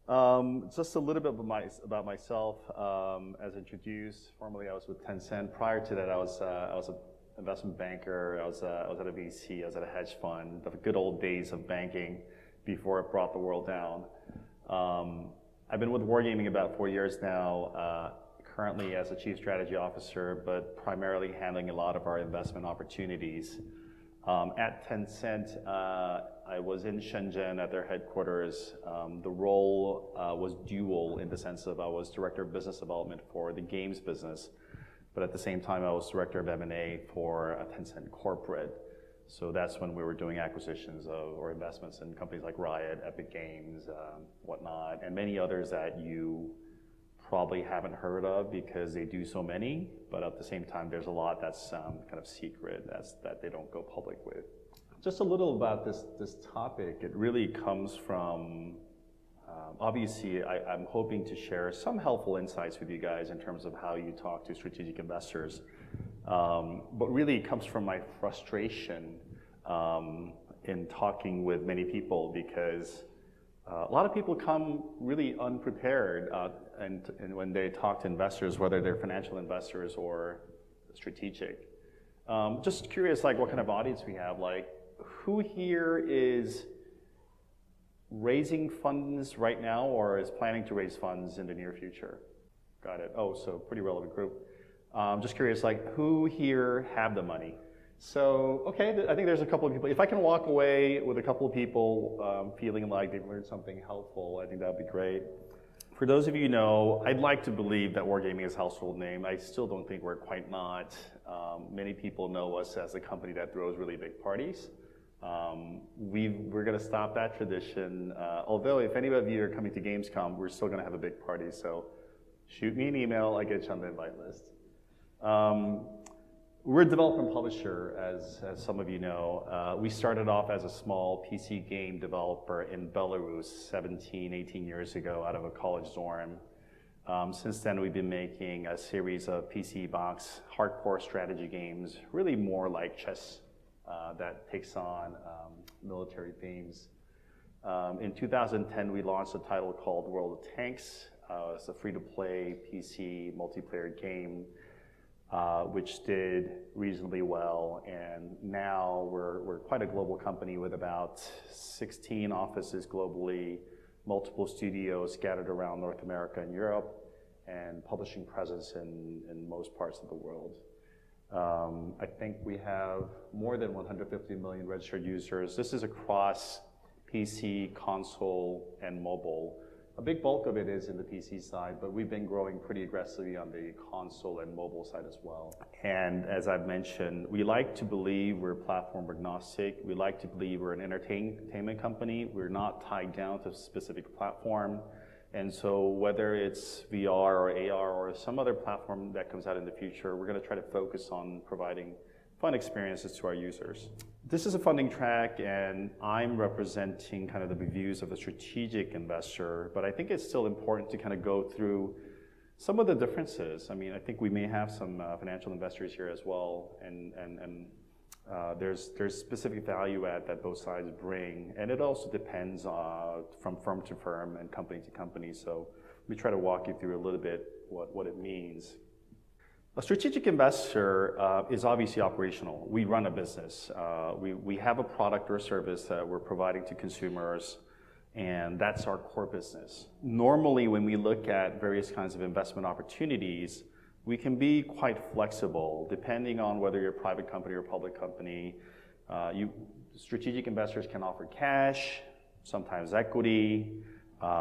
Just a little bit about myself. As introduced, formerly I was with Tencent. Prior to that, I was an investment banker. I was at a VC. I was at a hedge fund. The good old days of banking before it brought the world down. I've been with Wargaming about 4 years now. Currently as a chief strategy officer, but primarily handling a lot of our investment opportunities. At Tencent, I was in Shenzhen at their headquarters. The role was dual in the sense of I was director of business development for the games business, but at the same time I was director of M&A for Tencent Corporate. So that's when we were doing acquisitions or investments in companies like Riot, Epic Games, whatnot, and many others that you probably haven't heard of because they do so many, but at the same time there's a lot that's kind of secret that they don't go public with. Just a little about this topic. It really comes from, obviously I'm hoping to share some helpful insights with you guys in terms of how you talk to strategic investors, but really it comes from my frustration in talking with many people because a lot of people come really unprepared and when they talk to investors, whether they're financial investors or strategic. Just curious, like what kind of audience we have, like who here is raising funds right now or is planning to raise funds in the near future? Got it. Oh, so pretty relevant group. Just curious, like who here have the money? So, okay, I think there's a couple of people. If I can walk away with a couple of people feeling like they've learned something helpful, I think that would be great. For those of you who know, I'd like to believe that Wargaming is a household name. I still don't think we're quite not. Many people know us as a company that throws really big parties. We're going to stop that tradition. Although if any of you are coming to Gamescom, we're still going to have a big party. So shoot me an email. I get you on the invite list. We're a developer and publisher, as some of you know. We started off as a small PC game developer in Belarus 17, 18 years ago out of a college dorm. Since then, we've been making a series of PC box hardcore strategy games, really more like chess that takes on military themes. In 2010, we launched a title called World of Tanks. It's a free-to-play PC multiplayer game. Which did reasonably well, and now we're quite a global company with about 16 offices globally, multiple studios scattered around North America and Europe, and publishing presence in most parts of the world. I think we have more than 150 million registered users. This is across PC, console, and mobile. A big bulk of it is in the PC side, but we've been growing pretty aggressively on the console and mobile side as well. And as I've mentioned, we like to believe we're platform agnostic. We like to believe we're an entertainment company. We're not tied down to a specific platform. And so whether it's VR or AR or some other platform that comes out in the future, we're going to try to focus on providing fun experiences to our users. This is a funding track, and I'm representing kind of the views of a strategic investor, but I think it's still important to kind of go through some of the differences. I mean, I think we may have some financial investors here as well, and there's specific value add that both sides bring, and it also depends from firm to firm and company to company. So let me try to walk you through a little bit what it means. A strategic investor is obviously operational. We run a business. We have a product or service that we're providing to consumers, and that's our core business. Normally, when we look at various kinds of investment opportunities, we can be quite flexible depending on whether you're a private company or a public company. Strategic investors can offer cash, sometimes equity,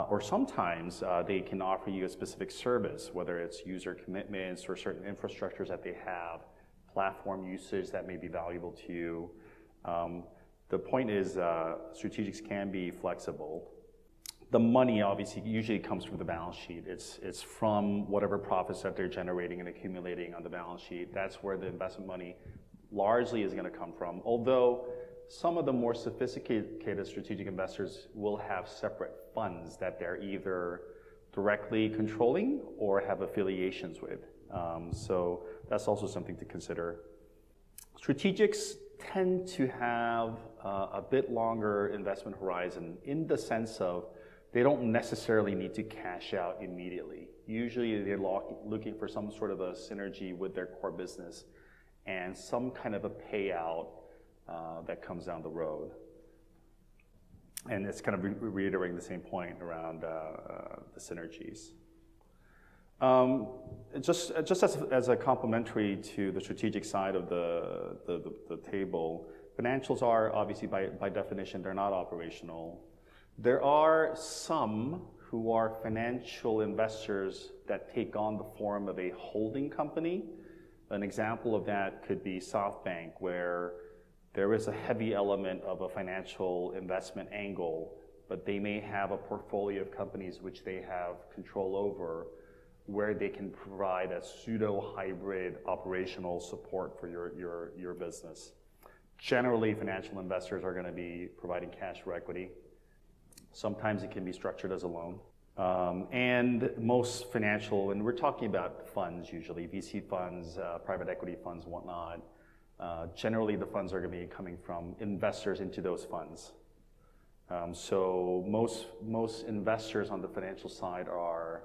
or sometimes they can offer you a specific service, whether it's user commitments or certain infrastructures that they have, platform usage that may be valuable to you. The point is strategics can be flexible. The money obviously usually comes from the balance sheet. It's from whatever profits that they're generating and accumulating on the balance sheet. That's where the investment money largely is going to come from, although some of the more sophisticated strategic investors will have separate funds that they're either directly controlling or have affiliations with. So that's also something to consider. Strategics tend to have a bit longer investment horizon in the sense of they don't necessarily need to cash out immediately. Usually they're looking for some sort of a synergy with their core business and some kind of a payout that comes down the road. And it's kind of reiterating the same point around the synergies. Just as a complementary to the strategic side of the table, financials are obviously by definition, they're not operational. There are some who are financial investors that take on the form of a holding company. An example of that could be SoftBank, where there is a heavy element of a financial investment angle, but they may have a portfolio of companies which they have control over, where they can provide a pseudo-hybrid operational support for your business. Generally, financial investors are going to be providing cash or equity. Sometimes it can be structured as a loan. And most financial, and we're talking about funds usually, VC funds, private equity funds, and whatnot. Generally, the funds are going to be coming from investors into those funds. So most investors on the financial side are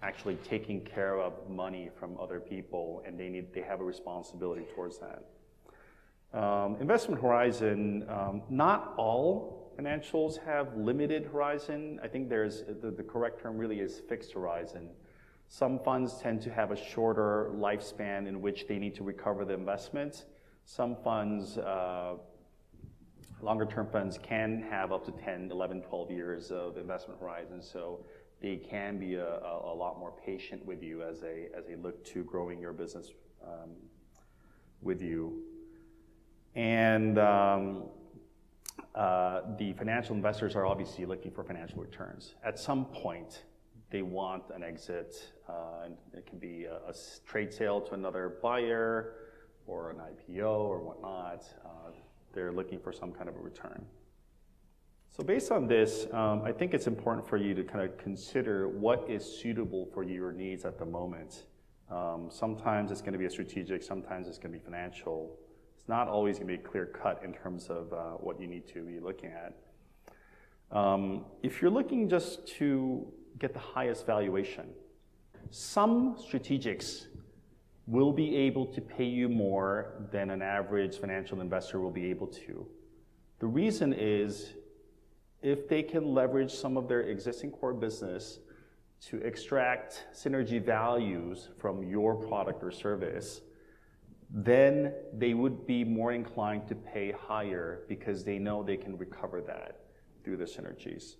actually taking care of money from other people, and they have a responsibility towards that. Investment horizon, not all financials have limited horizon. I think there's the correct term really is fixed horizon. Some funds tend to have a shorter lifespan in which they need to recover the investments. Some funds, longer term funds, can have up to 10, 11, 12 years of investment horizon, so they can be a lot more patient with you as they look to growing your business with you. And the financial investors are obviously looking for financial returns. At some point, they want an exit. And it can be a trade sale to another buyer or an IPO or whatnot. They're looking for some kind of a return. So based on this, I think it's important for you to kind of consider what is suitable for your needs at the moment. Sometimes it's going to be a strategic, sometimes it's going to be financial. It's not always going to be clear cut in terms of what you need to be looking at. If you're looking just to get the highest valuation, some strategics will be able to pay you more than an average financial investor will be able to. The reason is, if they can leverage some of their existing core business to extract synergy values from your product or service, then they would be more inclined to pay higher because they know they can recover that through the synergies.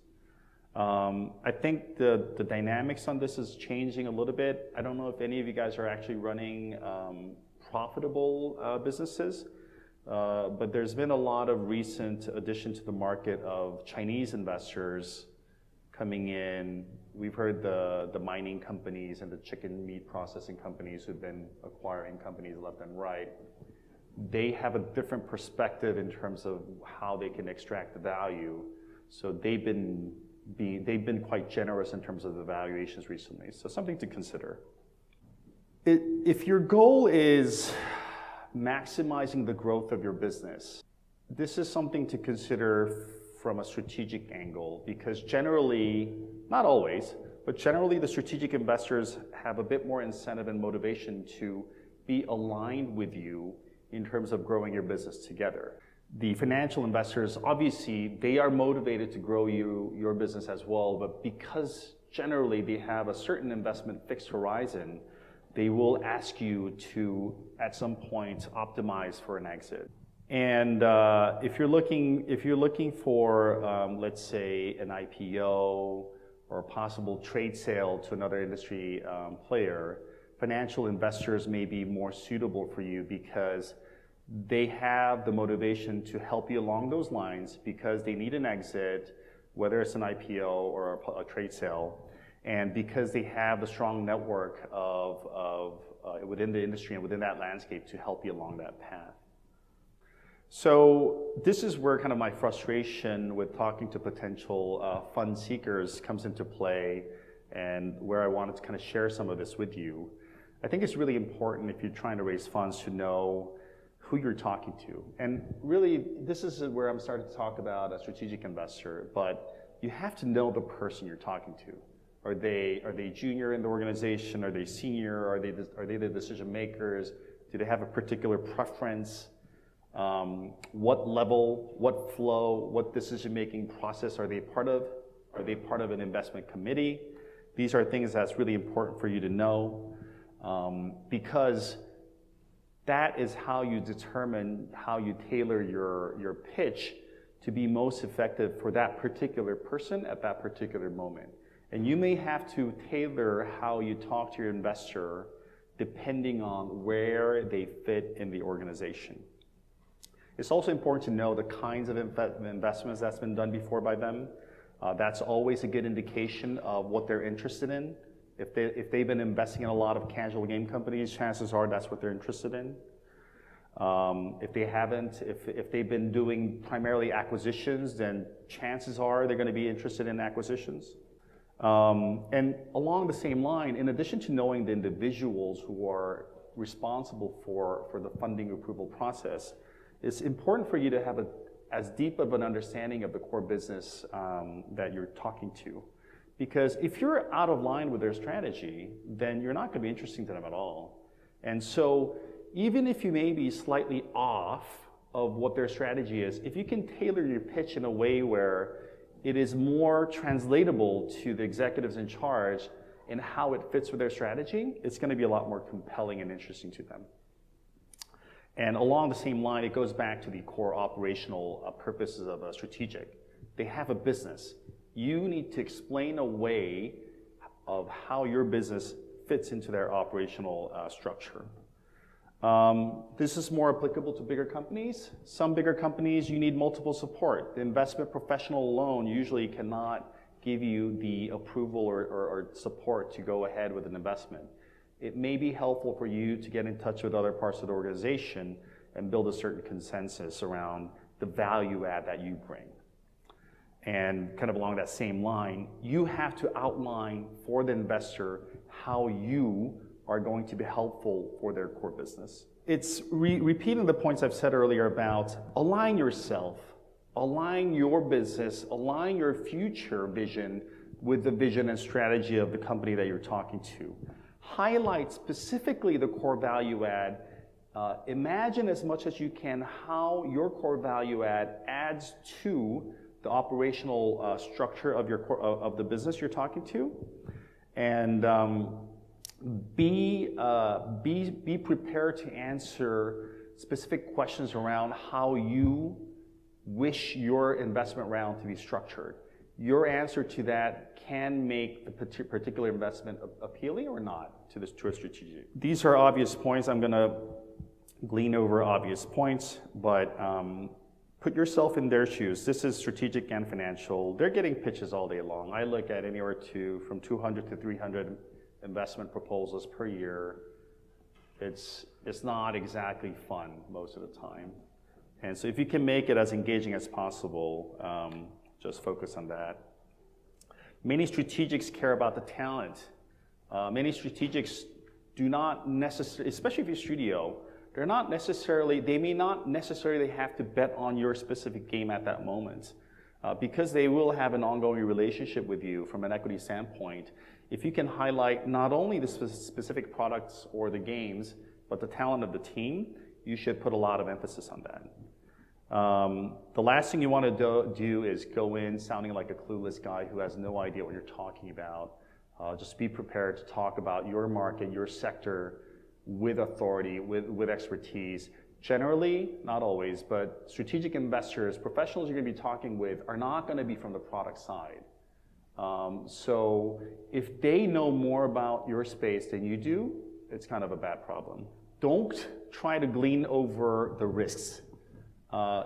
I think the dynamics on this is changing a little bit. I don't know if any of you guys are actually running profitable businesses, but there's been a lot of recent addition to the market of Chinese investors coming in. We've heard the mining companies and the chicken meat processing companies who've been acquiring companies left and right. They have a different perspective in terms of how they can extract the value. So they've been quite generous in terms of the valuations recently. So something to consider. If your goal is maximizing the growth of your business, this is something to consider from a strategic angle, because generally, not always, but generally the strategic investors have a bit more incentive and motivation to be aligned with you in terms of growing your business together. The financial investors, obviously, they are motivated to grow your business as well, but because generally they have a certain investment fixed horizon, they will ask you to, at some point, optimize for an exit. And if you're looking for, let's say, an IPO or a possible trade sale to another industry player, financial investors may be more suitable for you because they have the motivation to help you along those lines because they need an exit, whether it's an IPO or a trade sale, and because they have a strong network of within the industry and within that landscape to help you along that path. So this is where kind of my frustration with talking to potential fund seekers comes into play, and where I wanted to kind of share some of this with you. I think it's really important if you're trying to raise funds to know who you're talking to. And really, this is where I'm starting to talk about a strategic investor, but you have to know the person you're talking to. Are they junior in the organization? Are they senior? Are they the decision makers? Do they have a particular preference? What level, what flow, what decision-making process are they part of? Are they part of an investment committee? These are things that's really important for you to know, because that is how you determine how you tailor your pitch to be most effective for that particular person at that particular moment. And you may have to tailor how you talk to your investor depending on where they fit in the organization. It's also important to know the kinds of investments that's been done before by them. That's always a good indication of what they're interested in. If they've been investing in a lot of casual game companies, chances are that's what they're interested in. If they haven't, if they've been doing primarily acquisitions, then chances are they're going to be interested in acquisitions. And along the same line, in addition to knowing the individuals who are responsible for the funding approval process, it's important for you to have as deep of an understanding of the core business that you're talking to. Because if you're out of line with their strategy, then you're not going to be interesting to them at all. And so even if you may be slightly off of what their strategy is, if you can tailor your pitch in a way where it is more translatable to the executives in charge and how it fits with their strategy, it's going to be a lot more compelling and interesting to them. And along the same line, it goes back to the core operational purposes of a strategic. They have a business. You need to explain a way of how your business fits into their operational structure. This is more applicable to bigger companies. Some bigger companies, you need multiple support. The investment professional alone usually cannot give you the approval or support to go ahead with an investment. It may be helpful for you to get in touch with other parts of the organization and build a certain consensus around the value add that you bring. And kind of along that same line, you have to outline for the investor how you are going to be helpful for their core business. It's repeating the points I've said earlier about align yourself, align your business, align your future vision with the vision and strategy of the company that you're talking to. Highlight specifically the core value add. Imagine as much as you can how your core value add adds to the operational structure of your of the business you're talking to, and be prepared to answer specific questions around how you wish your investment round to be structured. Your answer to that can make the particular investment appealing or not to a strategic. These are obvious points. I'm going to glean over obvious points, but put yourself in their shoes. This is strategic and financial. They're getting pitches all day long. I look at anywhere from 200 to 300 investment proposals per year. It's not exactly fun most of the time. And so if you can make it as engaging as possible, just focus on that. Many strategics care about the talent. Many strategics do not necessarily, especially if you're a studio, they may not necessarily have to bet on your specific game at that moment. Because they will have an ongoing relationship with you from an equity standpoint. If you can highlight not only the specific products or the games, but the talent of the team, you should put a lot of emphasis on that. The last thing you want to do is go in sounding like a clueless guy who has no idea what you're talking about. Just be prepared to talk about your market, your sector, with authority, with expertise. Generally, not always, but strategic investors, professionals you're going to be talking with are not going to be from the product side. So if they know more about your space than you do, it's kind of a bad problem. Don't try to glean over the risks.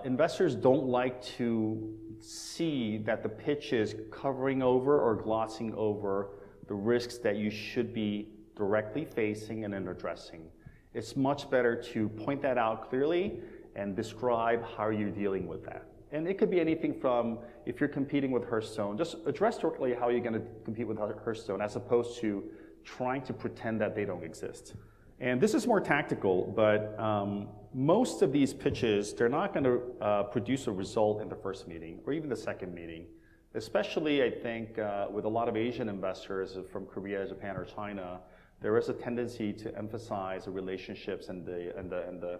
Investors don't like to see that the pitch is covering over or glossing over the risks that you should be directly facing and then addressing. It's much better to point that out clearly and describe how you're dealing with that. And it could be anything from, if you're competing with Hearthstone, just address directly how you're going to compete with Hearthstone as opposed to trying to pretend that they don't exist. And this is more tactical, but most of these pitches, they're not going to produce a result in the first meeting or even the second meeting. Especially, I think, with a lot of Asian investors from Korea, Japan, or China, there is a tendency to emphasize the relationships and the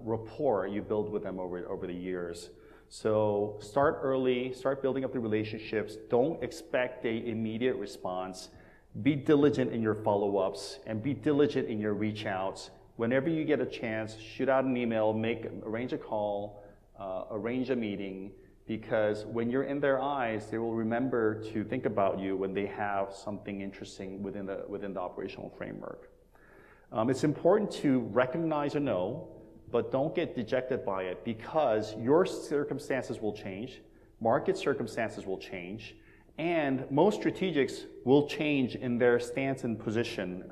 rapport you build with them over the years. So start early, start building up the relationships. Don't expect an immediate response. Be diligent in your follow-ups and be diligent in your reach-outs. Whenever you get a chance, shoot out an email, arrange a call, arrange a meeting, because when you're in their eyes, they will remember to think about you when they have something interesting within the operational framework. It's important to recognize a no, but don't get dejected by it, because your circumstances will change, market circumstances will change, and most strategics will change in their stance and position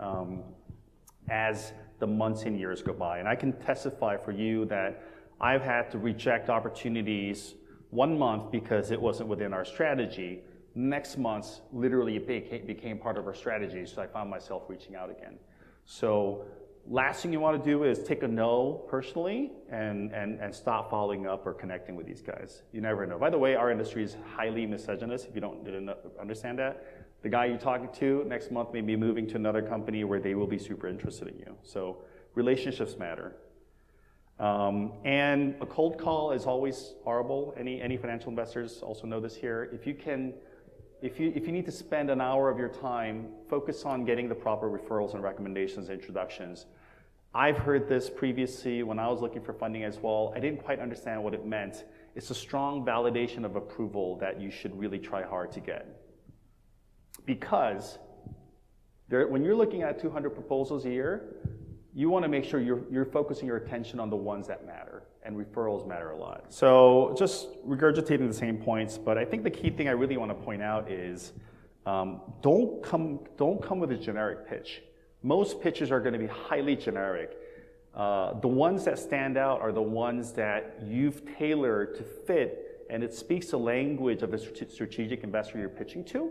as the months and years go by. And I can testify for you that I've had to reject opportunities 1 month because it wasn't within our strategy. Next month, literally it became part of our strategy, so I found myself reaching out again. So last thing you want to do is take a no personally and stop following up or connecting with these guys. You never know. By the way, our industry is highly misogynist, if you didn't understand that. The guy you're talking to next month may be moving to another company where they will be super interested in you. So relationships matter. And a cold call is always horrible. Any financial investors also know this here. If you need to spend an hour of your time, focus on getting the proper referrals and recommendations and introductions. I've heard this previously when I was looking for funding as well. I didn't quite understand what it meant. It's a strong validation of approval that you should really try hard to get. Because when you're looking at 200 proposals a year, you want to make sure you're focusing your attention on the ones that matter, and referrals matter a lot. So just regurgitating the same points, but I think the key thing I really want to point out is don't come with a generic pitch. Most pitches are going to be highly generic. The ones that stand out are the ones that you've tailored to fit, and it speaks the language of the strategic investor you're pitching to.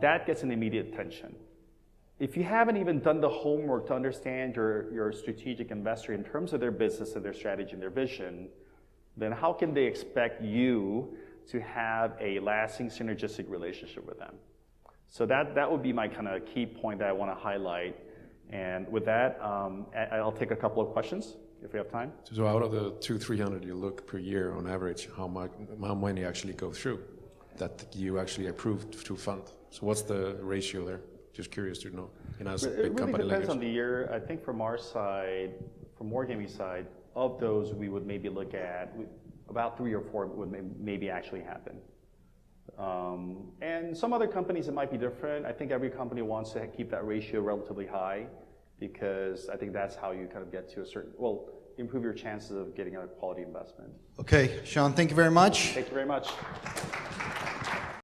That gets an immediate attention. If you haven't even done the homework to understand your strategic investor in terms of their business and their strategy and their vision, then how can they expect you to have a lasting synergistic relationship with them? So that would be my kind of key point that I want to highlight. And with that, I'll take a couple of questions if we have time. So out of the 200-300 you look per year on average, how many actually go through that you actually approved to fund? So what's the ratio there? Just curious to know. As a big company like yours. It really depends on the year. I think from our side, from Wargaming side, of those we would maybe look at, about 3 or 4 would maybe actually happen. And some other companies it might be different. I think every company wants to keep that ratio relatively high, because I think that's how you kind of get to a certain, improve your chances of getting a quality investment. Okay, Sean, thank you very much. Thank you very much.